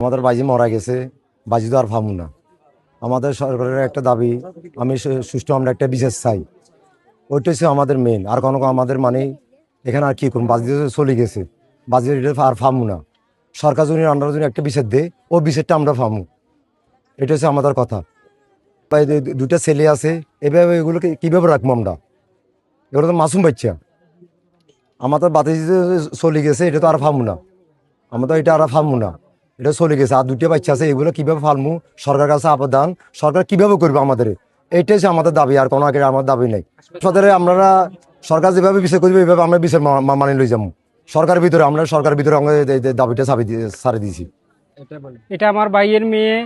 আমাদের বাজি মারা গেছে, বাজি তো আর পাবো না। আমাদের সরকারের একটা দাবি, আমি সুষ্ঠু আমরা একটা বিচার চাই, ওইটা হচ্ছে আমাদের মেন। আর কোনো আমাদের মানে এখানে আর কি করুন, বাজি চলে গেছে, বাজি আর পাবো না। সরকার যদি আমরা যদি একটা বিচার দেয়, ও বিচারটা আমরা পাবো, এটা হচ্ছে আমাদের কথা। দুটা ছেলে আছে, এভাবে এগুলোকে কীভাবে রাখবো আমরা? এগুলো তো মাসুম বাচ্চা, আমাদের বাতি চলে গেছে, এটা তো আর পাবো না, আমরা তো এটা আর পাবো না, এটা চলে গেছে। আর দুটো বাচ্চা আছে, এগুলো কিভাবে ফালমু? সরকার কাছে আবেদন, সরকার কিভাবে করবে আমাদের, এইটাই হচ্ছে আমাদের দাবি। আর কোনো আগে আমার দাবি নেই। সরকারে আমরা সরকার যেভাবে বিচার করবে এইভাবে আমরা বিচার মানে লই যাবো। সরকারের ভিতরে আমরা আমরা দাবিটা ছাড়ে দিয়েছি। এটা আমার ভাইয়ের মেয়ে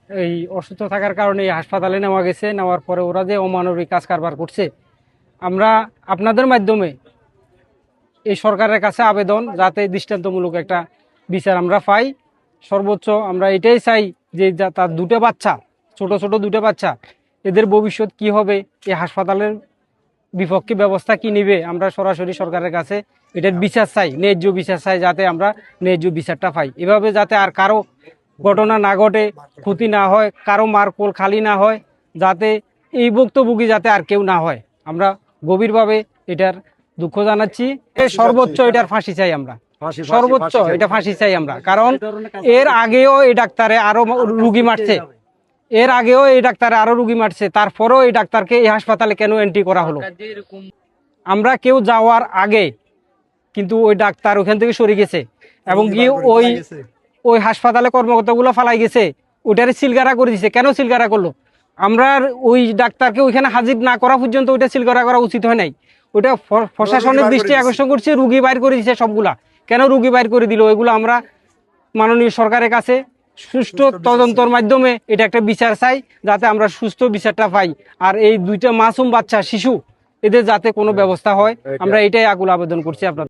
এই অসুস্থ থাকার কারণে এই হাসপাতালে নেওয়া গেছে। নেওয়ার পরে ওরা যে অমানবিক কাজ কারবার করছে, আমরা আপনাদের মাধ্যমে এই সরকারের কাছে আবেদন, যাতে দৃষ্টান্তমূলক একটা বিচার আমরা পাই। সর্বোচ্চ আমরা এটাই চাই যে তার দুটো বাচ্চা, ছোট ছোট দুটো বাচ্চা, এদের ভবিষ্যৎ কি হবে, এই হাসপাতালের বিপক্ষে ব্যবস্থা কি নিবে, আমরা সরাসরি সরকারের কাছে এটার বিচার চাই, ন্যায্য বিচার চাই, যাতে আমরা ন্যায্য বিচারটা পাই। এভাবে যাতে আর কারো ঘটনা না ঘটে, ক্ষতি না হয়, কারো মারকোল খালি না হয়, যাতে এই ভুক্তভোগী যাতে আর কেউ না হয়, আমরা গভীরভাবে এটার দুঃখ জানাচ্ছি। সর্বোচ্চ এটার ফাঁসি চাই আমরা, সর্বোচ্চ এটা ফাঁসি চাই আমরা। কারণ এর আগেও এই ডাক্তারে আরো রুগী মারছে, এর আগেও এই ডাক্তারে আরো রুগী মারছে, তারপরেও এই ডাক্তারকে এই হাসপাতালে কেন এন্ট্রি করা হলো? আমরা কেউ যাওয়ার আগে কিন্তু ওই ডাক্তার ওখান থেকে সরে গেছে, এবং কি ওই হাসপাতালে কর্মকর্তাগুলো ফালাই গেছে, ওইটারে সিলগারা করে দিছে। কেন সিলগারা করলো? আমরা ওই ডাক্তারকে ওইখানে হাজির না করা পর্যন্ত ওইটা সিলগারা করা উচিত হয় নাই। ওইটা প্রশাসনের দৃষ্টি আকর্ষণ করছে, রুগী বাইর করে দিছে সবগুলা। কেন রুগী বাইর করে দিল? এগুলো আমরা মাননীয় সরকারের কাছে সুষ্ঠু তদন্তের মাধ্যমে এটা একটা বিচার চাই, যাতে আমরা সুস্থ বিচারটা পাই। আর এই দুইটা মাসুম বাচ্চা শিশু, এদের যাতে কোনো ব্যবস্থা হয়, আমরা এটাই আকুল আবেদন করছি আপনার।